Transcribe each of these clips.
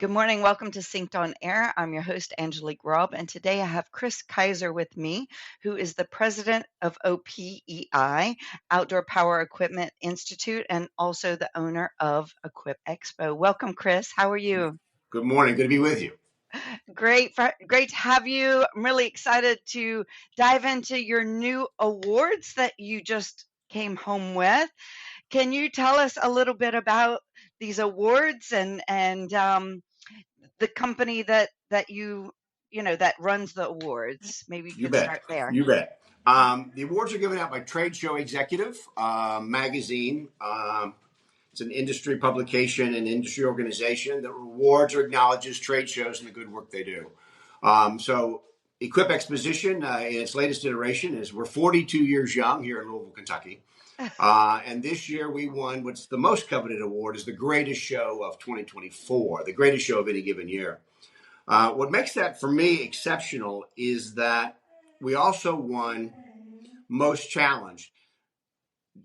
Good morning. Welcome to Synced on Air. I'm your host, Angelique Robb, and today I have Kris Kiser with me, who is the president of OPEI, Outdoor Power Equipment Institute, and also the owner of Equip Expo. Welcome, Kris. How are you? Good morning. Good to be with you. Great to have you. I'm really excited to dive into your new awards that you just came home with. Can you tell us a little bit about these awards and the company that that runs the awards? Maybe you You could start bet. there. You bet. The awards are given out by Trade Show Executive magazine. It's an industry publication and industry organization that rewards or acknowledges trade shows and the good work they do. So Equip Exposition in its latest iteration is we're 42 years young here in Louisville, Kentucky. And this year we won what's the most coveted award is the greatest show of 2024, the greatest show of any given year. What makes that for me exceptional is that we also won most challenged.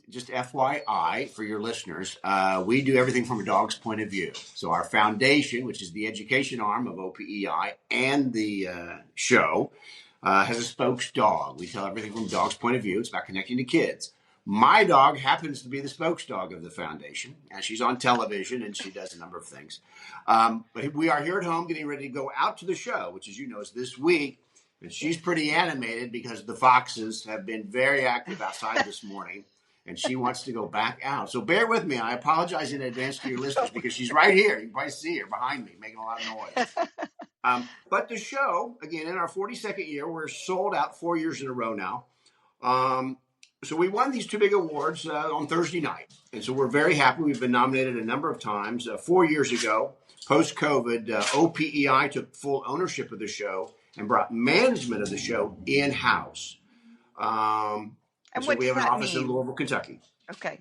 Just FYI for your listeners, we do everything from a dog's point of view. So our foundation, which is the education arm of OPEI and the show, has a spokes dog. We tell everything from a dog's point of view. It's about connecting to kids. My dog happens to be the spokes dog of the foundation, and she's on television, and she does a number of things. But we are here at home getting ready to go out to the show, which, as you know, is this week. And she's pretty animated because the foxes have been very active outside this morning, and she wants to go back out. So bear with me. I apologize in advance to your listeners because she's right here. You can probably see her behind me making a lot of noise. But the show, again, in our 42nd year, we're sold out 4 years in a row now. So we won these two big awards on Thursday night. And so we're very happy. We've been nominated a number of times. 4 years ago, post-COVID, OPEI took full ownership of the show and brought management of the show in-house. And so we have an office in Louisville, Kentucky. Okay.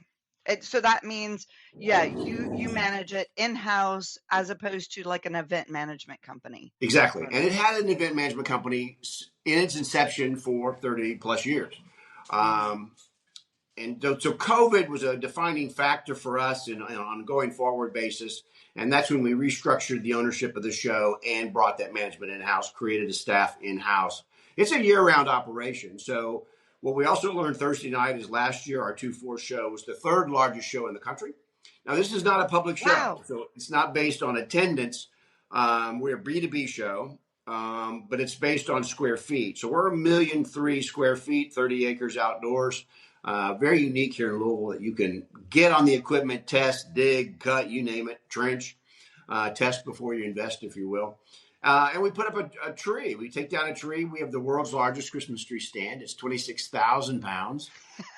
So that means, you manage it in-house as opposed to like an event management company. Exactly. And it had an event management company in its inception for 30 plus years. And so COVID was a defining factor for us on an ongoing forward basis. And that's when we restructured the ownership of the show and brought that management in-house, created a staff in-house. It's a year-round operation. So what we also learned Thursday night is last year, our 2-4 show was the third largest show in the country. Now, this is not a public show. Wow. So it's not based on attendance. We're a B2B show. But it's based on square feet. So we're 1,000,003 square feet, 30 acres outdoors. Very unique here in Louisville that you can get on the equipment, test, dig, cut, you name it, trench, test before you invest, if you will. And we put up a tree. We take down a tree. We have the world's largest Christmas tree stand. It's 26,000 pounds.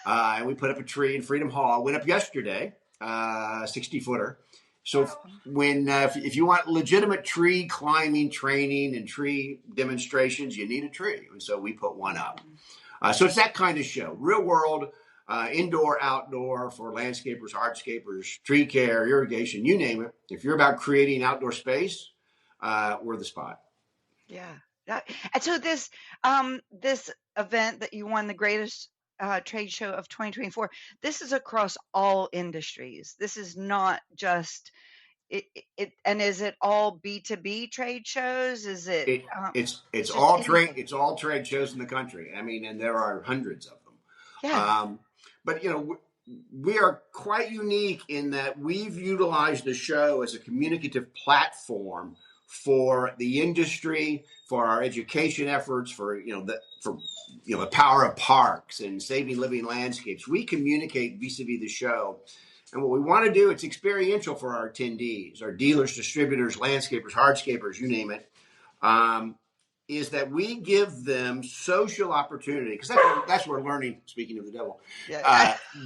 And we put up a tree in Freedom Hall. Went up yesterday, 60-footer. So if you want legitimate tree climbing training and tree demonstrations, you need a tree. And so we put one up. So it's that kind of show, real world, indoor, outdoor for landscapers, hardscapers, tree care, irrigation, you name it. If you're about creating outdoor space, we're the spot. Yeah. And so this event that you won the greatest trade show of 2024, this is across all industries. This is not just and is it all B2B trade shows? Is it? It's all trade. It's all trade shows in the country. I mean, and there are hundreds of them. Yeah. But we are quite unique in that we've utilized the show as a communicative platform for the industry, for our education efforts, for the power of parks and saving living landscapes. We communicate vis-a-vis the show. And what we want to do, it's experiential for our attendees, our dealers, distributors, landscapers, hardscapers, you name it, is that we give them social opportunity. Because that's where learning, speaking of the devil,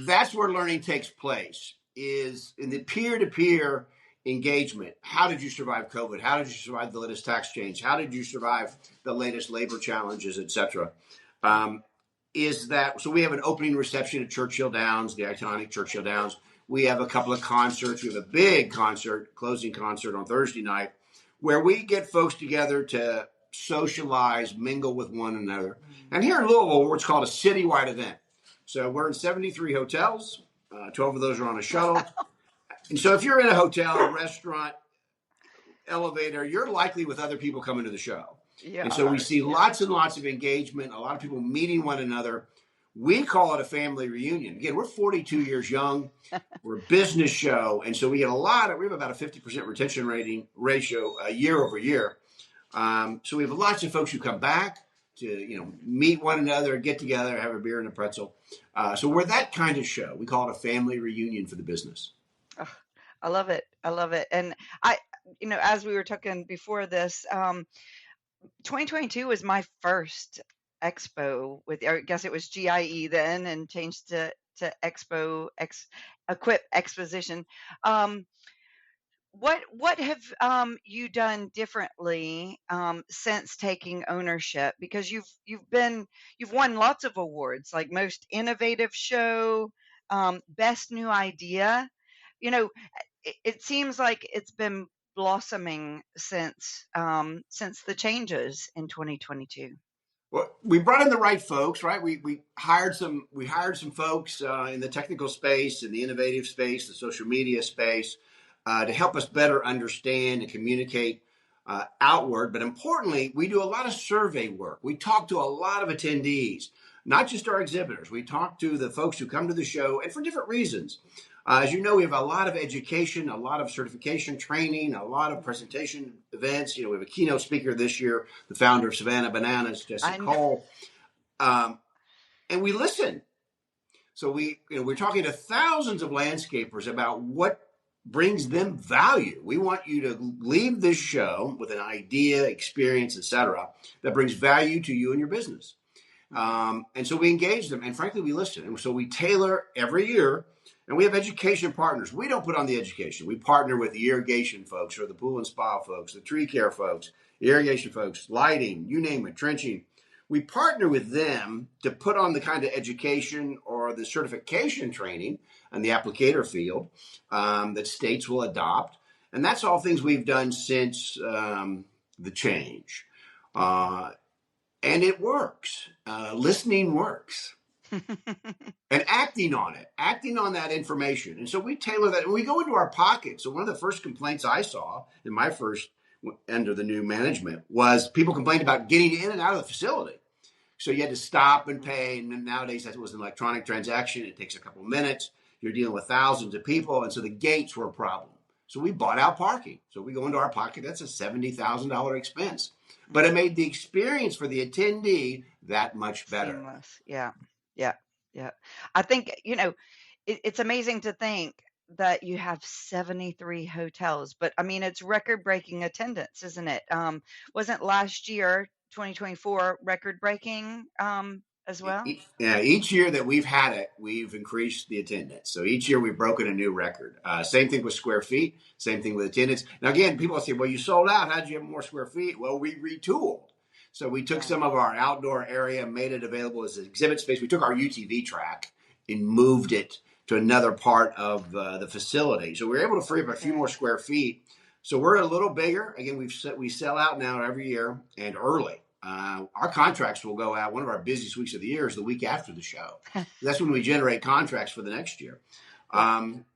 that's where learning takes place, is in the peer-to-peer engagement. How did you survive COVID? How did you survive the latest tax change? How did you survive the latest labor challenges, et cetera? So we have an opening reception at Churchill Downs, the iconic Churchill Downs. We have a couple of concerts. We have a big closing concert on Thursday night, where we get folks together to socialize, mingle with one another. And here in Louisville, what's called a citywide event. So we're in 73 hotels. 12 of those are on a shuttle. And so if you're in a hotel, a restaurant, elevator, you're likely with other people coming to the show. You And so we are. see Yeah. lots and lots of engagement, a lot of people meeting one another. We call it a family reunion. Again, we're 42 years young. We're a business show. And so we have about a 50% retention ratio year over year. So we have lots of folks who come back to, meet one another, get together, have a beer and a pretzel. So we're that kind of show. We call it a family reunion for the business. Oh, I love it. I love it. And I, as we were talking before this, 2022 was my first expo with, or I guess it was GIE then and changed to Expo, Equip Exposition. What have you done differently since taking ownership? Because you've won lots of awards, like most innovative show, best new idea. You know, it seems like it's been blossoming since the changes in 2022. Well, we brought in the right folks, right? We hired some folks in the technical space, in the innovative space, the social media space, to help us better understand and communicate outward. But importantly, we do a lot of survey work. We talk to a lot of attendees, not just our exhibitors. We talk to the folks who come to the show, and for different reasons. As you know, we have a lot of education, a lot of certification training, a lot of presentation events. We have a keynote speaker this year, the founder of Savannah Bananas, Jesse Cole. And we listen. So we're talking to thousands of landscapers about what brings them value. We want you to leave this show with an idea, experience, etc., that brings value to you and your business. And so we engage them, and frankly, we listen. And so we tailor every year, and we have education partners. We don't put on the education. We partner with the irrigation folks or the pool and spa folks, the tree care folks, the irrigation folks, lighting, you name it, trenching. We partner with them to put on the kind of education or the certification training in the applicator field that states will adopt. And that's all things we've done since the change. And it works. Listening works. And acting on that information. And so we tailor that, and we go into our pocket. So one of the first complaints I saw in my first under the new management was people complained about getting in and out of the facility. So you had to stop and pay. And nowadays that was an electronic transaction. It takes a couple of minutes. You're dealing with thousands of people. And so the gates were a problem. So we bought out parking. So we go into our pocket. That's a $70,000 expense. But it made the experience for the attendee that much better. Seamless. Yeah. I think, it's amazing to think that you have 73 hotels, but I mean, it's record-breaking attendance, isn't it? Wasn't last year, 2024, record-breaking as well? Yeah, each year that we've had it, we've increased the attendance. So each year we've broken a new record. Same thing with square feet, same thing with attendance. Now, again, people say, well, you sold out. How did you have more square feet? Well, we retooled. So we took some of our outdoor area, made it available as an exhibit space. We took our UTV track and moved it to another part of the facility. So we were able to free up a few more square feet. So we're a little bigger. Again, we sell out now every year and early. Our contracts will go out. One of our busiest weeks of the year is the week after the show. That's when we generate contracts for the next year.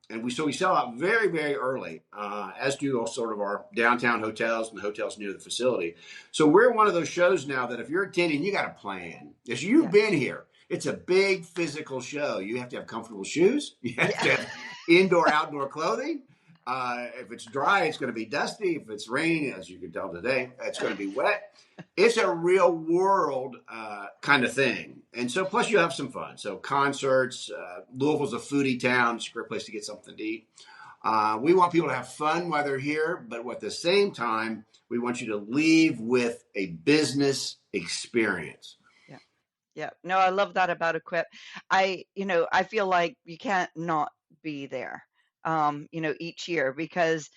And we sell out very, very early, as do all sort of our downtown hotels and the hotels near the facility. So we're one of those shows now that if you're attending, you got a plan. As you've been here, it's a big physical show. You have to have comfortable shoes. You have to have indoor, outdoor clothing. If it's dry, it's going to be dusty. If it's raining, as you can tell today, it's going to be wet. It's a real world kind of thing. And so plus you have some fun. So concerts, Louisville's a foodie town. It's a great place to get something to eat. We want people to have fun while they're here, but at the same time, we want you to leave with a business experience. Yeah. No, I love that about Equip. I feel like you can't not be there, each year because,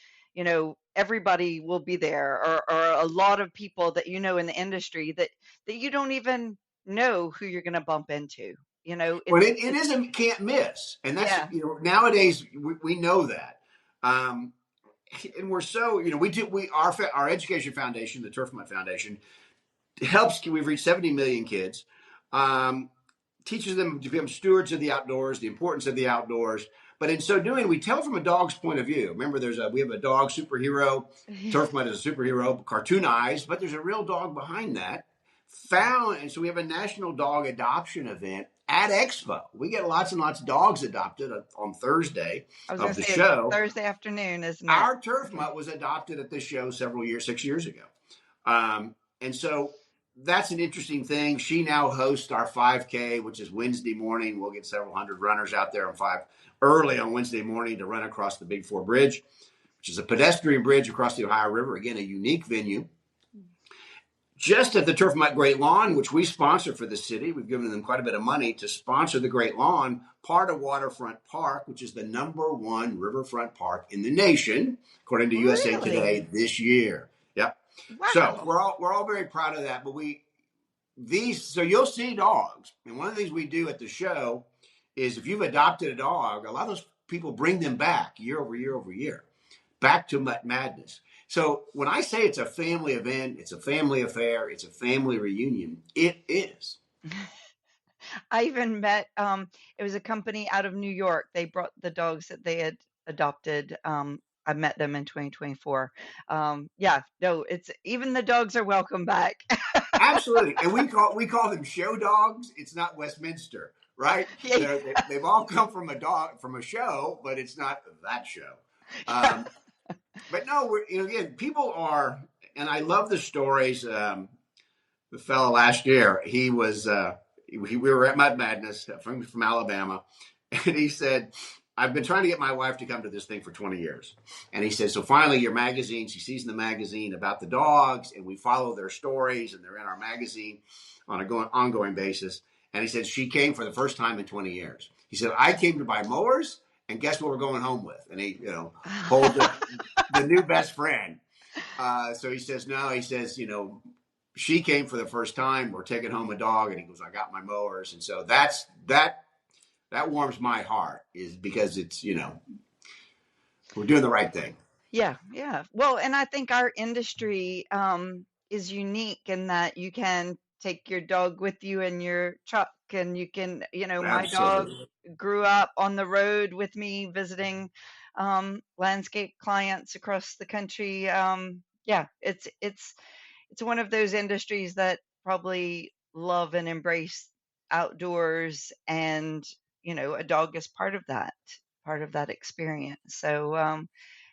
everybody will be there or a lot of people that in the industry that you don't even know who you're going to bump into. Well, it is a can't miss. And that's, nowadays we know that. And we're so, our education foundation, the Turf Mutt Foundation, helps. We've reached 70 million kids, teaches them to become stewards of the outdoors, the importance of the outdoors. But in so doing, we tell from a dog's point of view. Remember, we have a dog superhero. Turf Mutt is a superhero, cartoonized, but there's a real dog behind that. And so we have a national dog adoption event at Expo. We get lots and lots of dogs adopted on Thursday I was of going the to say show. it's Thursday afternoon, isn't it? Our Turf Mutt was adopted at this show 6 years ago. And so that's an interesting thing. She now hosts our 5K, which is Wednesday morning. We'll get several hundred runners out there early on Wednesday morning to run across the Big Four Bridge, which is a pedestrian bridge across the Ohio River. Again, a unique venue. Just at the Turf Mutt Great Lawn, which we sponsor for the city. We've given them quite a bit of money to sponsor the Great Lawn, part of Waterfront Park, which is the #1 riverfront park in the nation, according to USA Today this year. Yep. Wow. So we're all very proud of that. But so you'll see dogs. And one of the things we do at the show is if you've adopted a dog, a lot of those people bring them back year over year over year, back to Mutt Madness. So when I say it's a family event, it's a family affair, it's a family reunion, it is. I even met, it was a company out of New York. They brought the dogs that they had adopted. I met them in 2024. Yeah, no, it's even the dogs are welcome back. Absolutely. And we call them show dogs. It's not Westminster, right? Yeah. They've all come from a show, but it's not that show. But no, again, people are, and I love the stories. The fellow last year, we were at Mutt Madness from Alabama, and he said, I've been trying to get my wife to come to this thing for 20 years. And he said, so finally your magazine, she sees in the magazine about the dogs, and we follow their stories, and they're in our magazine on an ongoing basis. And he said, she came for the first time in 20 years. He said, I came to buy mowers, and guess what we're going home with? And he, pulled the new best friend. So he says, no, she came for the first time. We're taking home a dog. And he goes, I got my mowers. And so that warms my heart, is because it's, we're doing the right thing. Yeah. Yeah. Well, and I think our industry is unique in that you can take your dog with you in your truck, and you can, my dog grew up on the road with me visiting landscape clients across the country. Yeah, it's one of those industries that probably love and embrace outdoors, and a dog is part of that experience. So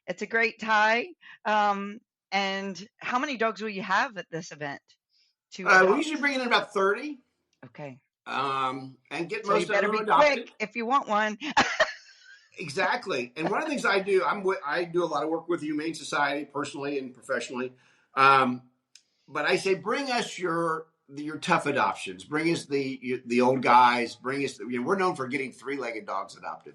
it's a great tie. And how many dogs will you have at this event? We usually bring in about 30. Okay. And get So most you better of them be adopted. quick if you want one. Exactly. And one of the things I do, I do a lot of work with the Humane Society, personally and professionally. But I say, bring us your tough adoptions. Bring us the old guys. Bring us. We're known for getting 3-legged dogs adopted,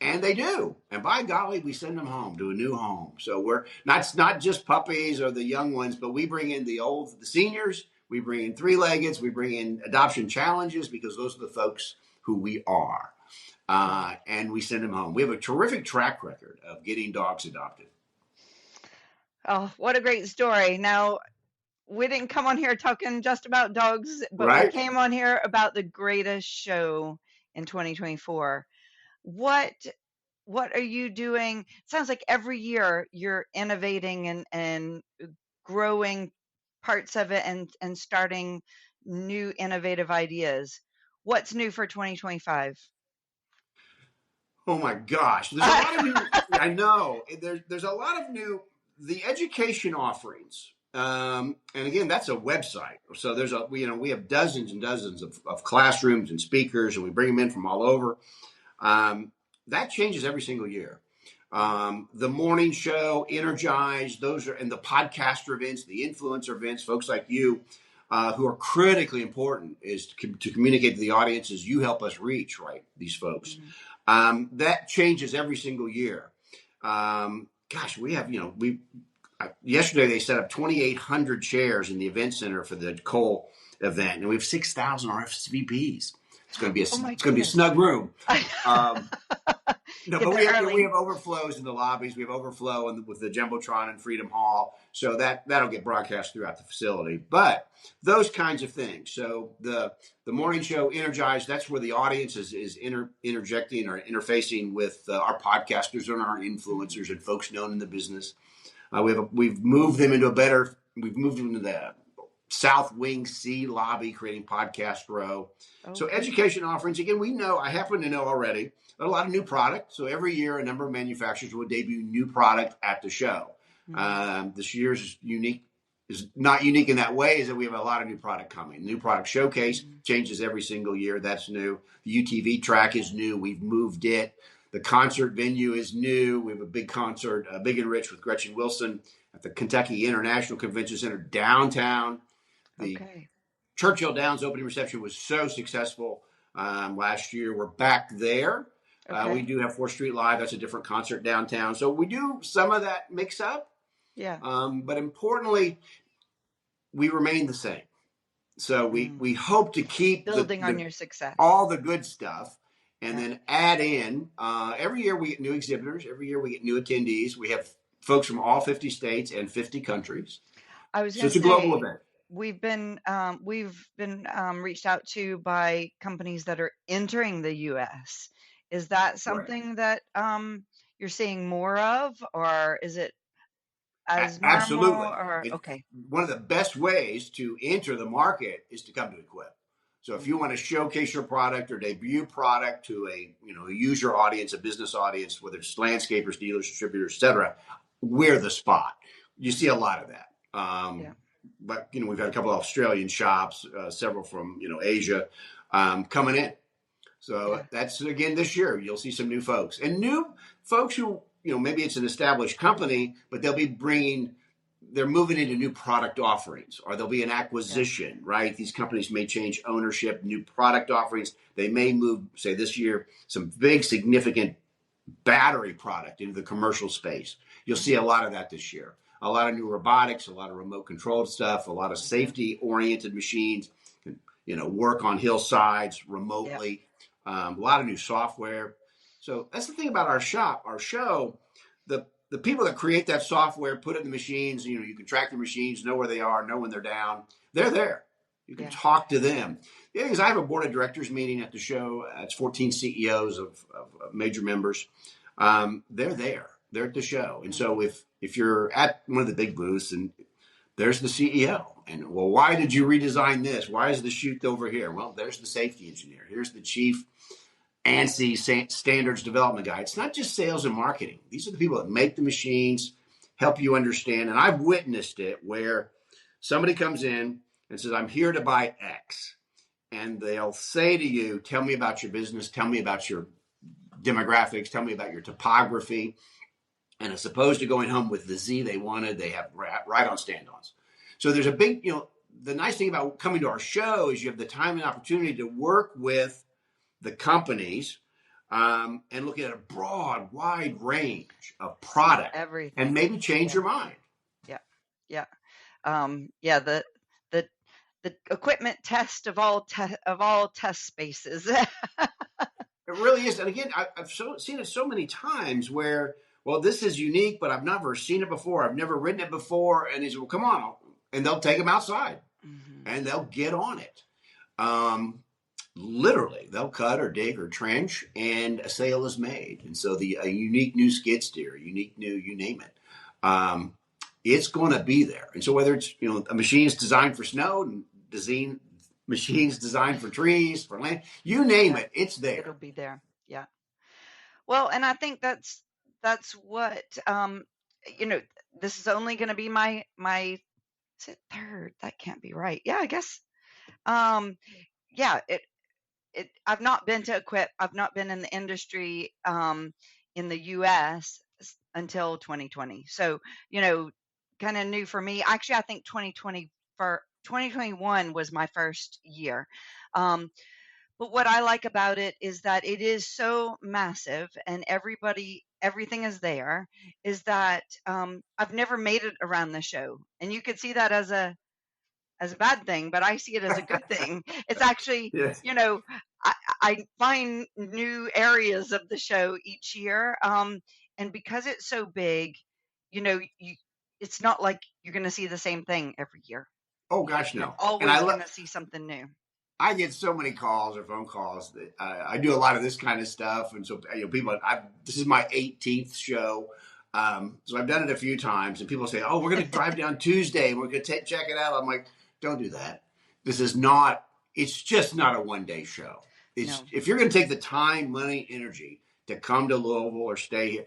and they do. And by golly, we send them home to a new home. So we're not just puppies or the young ones, but we bring in the seniors. We bring in 3-leggeds. We bring in adoption challenges, because those are the folks who we are. And we send them home. We have a terrific track record of getting dogs adopted. Oh, what a great story. Now, we didn't come on here talking just about dogs, but Right? We came on here about the greatest show in 2024. What are you doing? It sounds like every year you're innovating and growing parts of it, and starting new innovative ideas. What's new for 2025? Oh my gosh. There's a lot of new, I know. There's a lot of new, the education offerings. And again, that's a website. So we have dozens and dozens of classrooms and speakers, and we bring them in from all over. That changes every single year. The morning show, Energize, and the podcaster events, the influencer events, folks like you, who are critically important, is to communicate to the audiences. You help us reach, these folks. Mm-hmm. That changes every single year. We have, yesterday they set up 2,800 chairs in the event center for the Cole event, and we have 6,000 RSVPs. It's going to be a snug room. No, Get but there we early. have overflows in the lobbies. We have overflow with the jumbotron and Freedom Hall, so that'll get broadcast throughout the facility. But those kinds of things. So the morning show, Energized, that's where the audience is interjecting or interfacing with our podcasters and our influencers and folks known in the business. We've moved them into a better. We've moved them into the South Wing C lobby, creating podcast row. Oh, So good. education offerings. Again, I happen to know already a lot of new product. So every year, a number of manufacturers will debut new product at the show. This year's is not unique in that way, is that we have a lot of new product coming. New product showcase changes every single year. That's new. The UTV track is new. We've moved it. The concert venue is new. We have a big concert, Big and Rich with Gretchen Wilson at the Kentucky International Convention Center downtown. The Churchill Downs opening reception was so successful last year. We're back there. We do have 4th Street Live. That's a different concert downtown. So we do some of that mix up. Yeah. But importantly, we remain the same. So we hope to keep building on your success, all the good stuff, and then add in. Every year we get new exhibitors. Every year we get new attendees. We have folks from all 50 states and 50 countries. I was so it's a global event. We've been reached out to by companies that are entering the U.S. Is that something that you're seeing more of, or is it as normal? Absolutely. Or one of the best ways to enter the market is to come to Equip. So if you want to showcase your product or debut product to a user audience, a business audience, whether it's landscapers, dealers, distributors, etc., we're the spot. You see a lot of that. But we've had a couple of Australian shops, several from Asia coming in. So that's again this year. You'll see some new folks and new folks who maybe it's an established company, but they're moving into new product offerings, or there'll be an acquisition, right? These companies may change ownership, new product offerings. They may move, say this year, some big significant battery product into the commercial space. You'll see a lot of that this year. A lot of new robotics, a lot of remote controlled stuff, a lot of safety oriented machines, work on hillsides remotely, a lot of new software. So that's the thing about our show, the people that create that software, put it in the machines, you can track the machines, know where they are, know when they're down. They're there. You can talk to them. The thing is, I have a board of directors meeting at the show. It's 14 CEOs of major members. They're there. They're at the show. And so if you're at one of the big booths and there's the CEO, and well, why did you redesign this? Why is the chute over here? Well, there's the safety engineer. Here's the chief ANSI standards development guy. It's not just sales and marketing. These are the people that make the machines, help you understand. And I've witnessed it where somebody comes in and says, I'm here to buy X. And they'll say to you, tell me about your business. Tell me about your demographics. Tell me about your topography. And as opposed to going home with the Z they wanted, they have right on stand-ons. So there's a big, the nice thing about coming to our show is you have the time and opportunity to work with the companies and looking at a broad, wide range of product, and maybe change your mind. The equipment test of all test spaces. It really is. And again, I've seen it so many times where, well, this is unique, but I've never seen it before. I've never ridden it before. And he said, well, come on. And they'll take them outside and they'll get on it. Literally, they'll cut or dig or trench, and a sale is made. And so a unique new skid steer, unique new, you name it, it's going to be there. And so whether it's a machine is designed for snow, and machines designed for trees, for land, you name it, it's there. It'll be there. Yeah. Well, and I think that's what this is only going to be my is it third? That can't be right. Yeah, I guess. I've not been to Equip. I've not been in the industry in the U.S. until 2020. So, kind of new for me. Actually, I think 2021 was my first year. But what I like about it is that it is so massive and everything is there, is that I've never made it around the show. And you could see that as a bad thing, but I see it as a good thing. It's actually, I find new areas of the show each year. And because it's so big, it's not like you're going to see the same thing every year. Oh gosh, You're no. And always going to see something new. I get so many calls or phone calls that I do a lot of this kind of stuff, and so people. This is my 18th show, so I've done it a few times, and people say, "Oh, we're going to drive down Tuesday, and we're going to check it out." I'm like, "Don't do that. This is not. It's just not a one-day show. It's No. If you're going to take the time, money, energy to come to Louisville or stay here,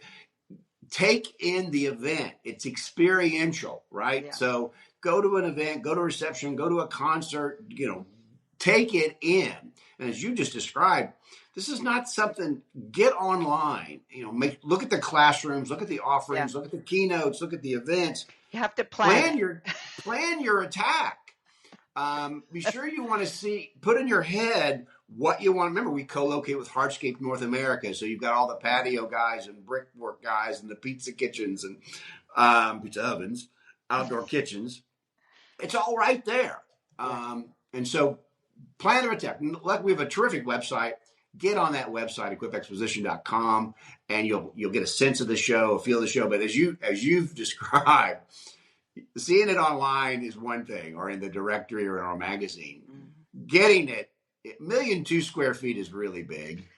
take in the event. It's experiential, right? Yeah. So go to an event, go to a reception, go to a concert. Take it in. And as you just described, this is not something. Get online. Look at the classrooms, look at the offerings, look at the keynotes, look at the events. You have to plan your attack. Be sure you want to put in your head what you want. Remember, we co-locate with Hardscape North America, so you've got all the patio guys and brickwork guys and the pizza kitchens and pizza ovens, outdoor kitchens. It's all right there. And so plan your attack. Like, we have a terrific website. Get on that website, equipexposition.com, and you'll get a sense of the show, a feel of the show. But as you've described, seeing it online is one thing, or in the directory or in our magazine. Mm-hmm. Getting it, 1,002,000 square feet is really big.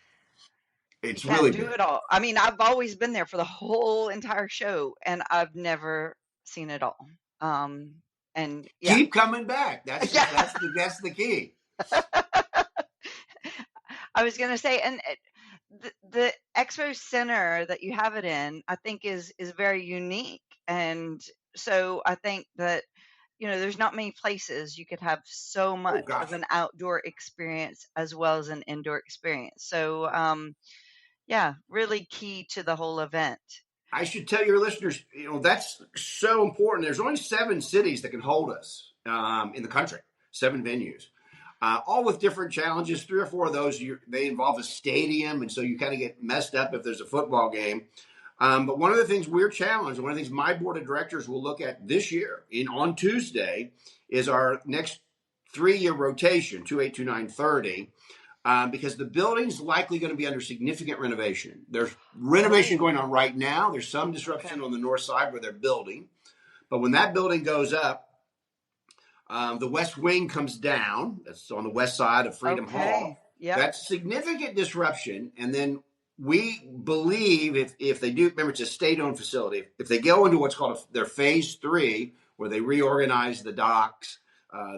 It's really big. You can't do it all. I mean, I've always been there for the whole entire show, and I've never seen it all. And keep coming back. That's the key. I was going to say, and the Expo Center that you have it in, I think is very unique. And so I think that, there's not many places you could have so much of an outdoor experience as well as an indoor experience. So, really key to the whole event. I should tell your listeners, that's so important. There's only 7 cities that can hold us in the country, 7 venues. All with different challenges. 3 or 4 of those, they involve a stadium, and so you kind of get messed up if there's a football game. But one of the things we're challenged, one of the things my board of directors will look at this year on Tuesday is our next 3-year rotation, 28, 29, 30, because the building's likely going to be under significant renovation. There's renovation going on right now. There's some disruption on the north side where they're building. But when that building goes up, the west wing comes down. That's on the west side of Freedom Hall. Yep. That's significant disruption. And then we believe if they do, remember, it's a state-owned facility. If they go into what's called their phase 3, where they reorganize the docks,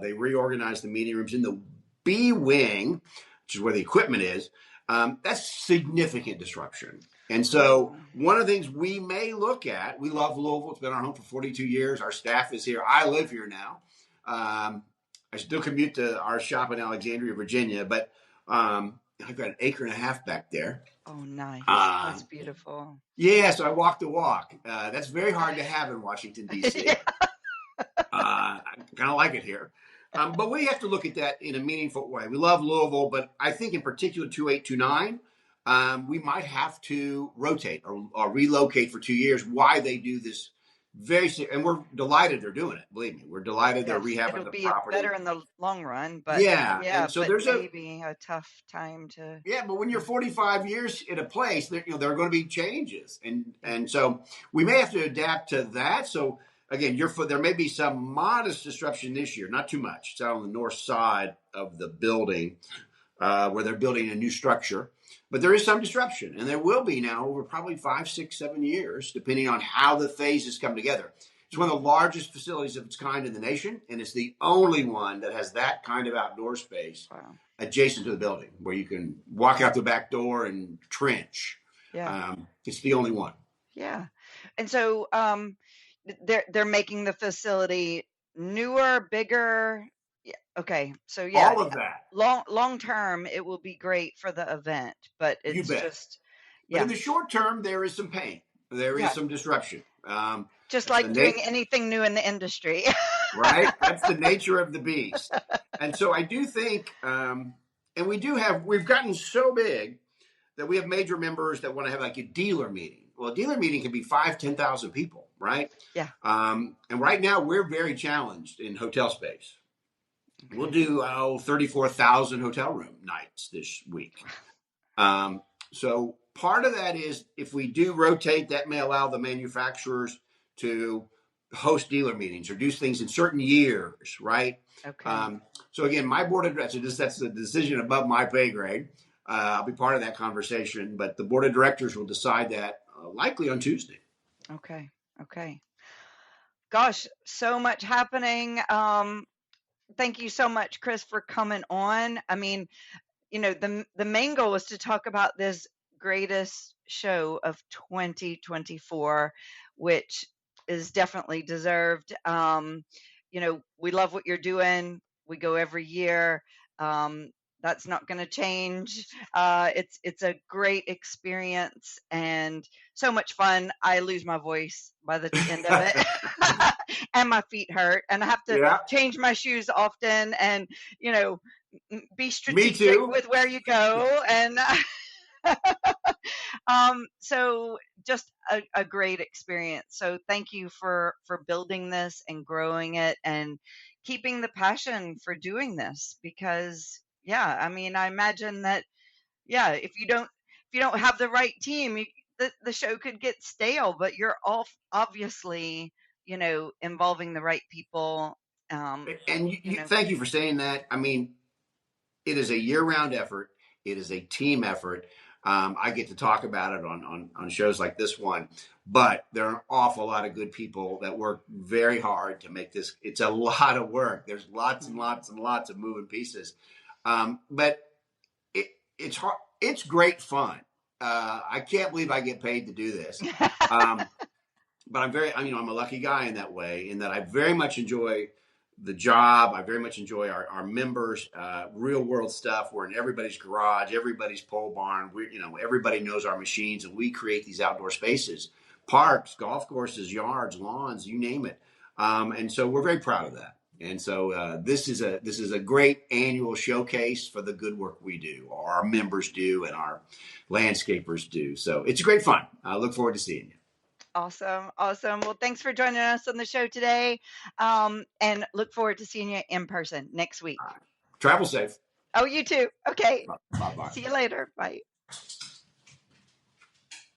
they reorganize the meeting rooms in the B wing, which is where the equipment is, that's significant disruption. And so one of the things we may look at, we love Louisville. It's been our home for 42 years. Our staff is here. I live here now. I still commute to our shop in Alexandria, Virginia, but I've got an acre and a half back there. Oh, nice. That's beautiful. Yeah, so I walk the walk. That's very hard to have in Washington, D.C. I kind of like it here. But we have to look at that in a meaningful way. We love Louisville, but I think in particular 28, 29, we might have to rotate or relocate for 2 years. Why they do this and we're delighted they're doing it. Believe me, we're delighted they're rehabbing the property. It'll be better in the long run, but and so there's maybe a tough time to. Yeah, but when you're 45 years in a place, there are going to be changes, and so we may have to adapt to that. So again, there may be some modest disruption this year, not too much. It's out on the north side of the building where they're building a new structure. But there is some disruption, and there will be now over probably 5, 6, 7 years, depending on how the phases come together. It's one of the largest facilities of its kind in the nation, and it's the only one that has that kind of outdoor space adjacent to the building, where you can walk out the back door and trench. Yeah, it's the only one. Yeah, and so they're making the facility newer, bigger. Yeah. Okay. So all of that. Long term, it will be great for the event, but it's just. But in the short term, there is some pain. There is some disruption. Just like doing anything new in the industry. Right. That's the nature of the beast. And so I do think, and we've gotten so big that we have major members that want to have like a dealer meeting. Well, a dealer meeting can be 5,000, 10,000 people, right? Yeah. And right now we're very challenged in hotel space. We'll Okay. do 34,000 hotel room nights this week. So part of that is if we do rotate, that may allow the manufacturers to host dealer meetings or do things in certain years, right? Okay. So again, my board of directors, that's the decision above my pay grade. I'll be part of that conversation, but the board of directors will decide that likely on Tuesday. Okay. Okay. Gosh, so much happening. Thank you so much, Kris, for coming on. I mean, the main goal is to talk about this greatest show of 2024, which is definitely deserved. We love what you're doing. We go every year. Um, that's not going to change. It's a great experience and so much fun. I lose my voice by the end of it, and my feet hurt, and I have to Yeah, change my shoes often, and you know be me strategic too. with where you go. And so just a great experience. So thank you for building this and growing it and keeping the passion for doing this, because yeah, I mean, I imagine that, yeah, if you don't have the right team, the show could get stale, but you're all obviously, involving the right people. And you know thank you for saying that. I mean, it is a year-round effort. It is a team effort. I get to talk about it on shows like this one, but there are an awful lot of good people that work very hard to make this. It's a lot of work. There's lots and lots and lots of moving pieces, but it's hard. It's great fun. I can't believe I get paid to do this. But I'm a lucky guy in that way, in that I very much enjoy the job. I very much enjoy our members, real world stuff. We're in everybody's garage, everybody's pole barn. Everybody knows our machines, and we create these outdoor spaces, parks, golf courses, yards, lawns, you name it. And so we're very proud of that. And so this is a great annual showcase for the good work we do, or our members do, and our landscapers do. So it's great fun. I look forward to seeing you. Awesome. Awesome. Well, thanks for joining us on the show today. And look forward to seeing you in person next week. Travel safe. Oh, you too. Okay. Bye bye. See you later. Bye.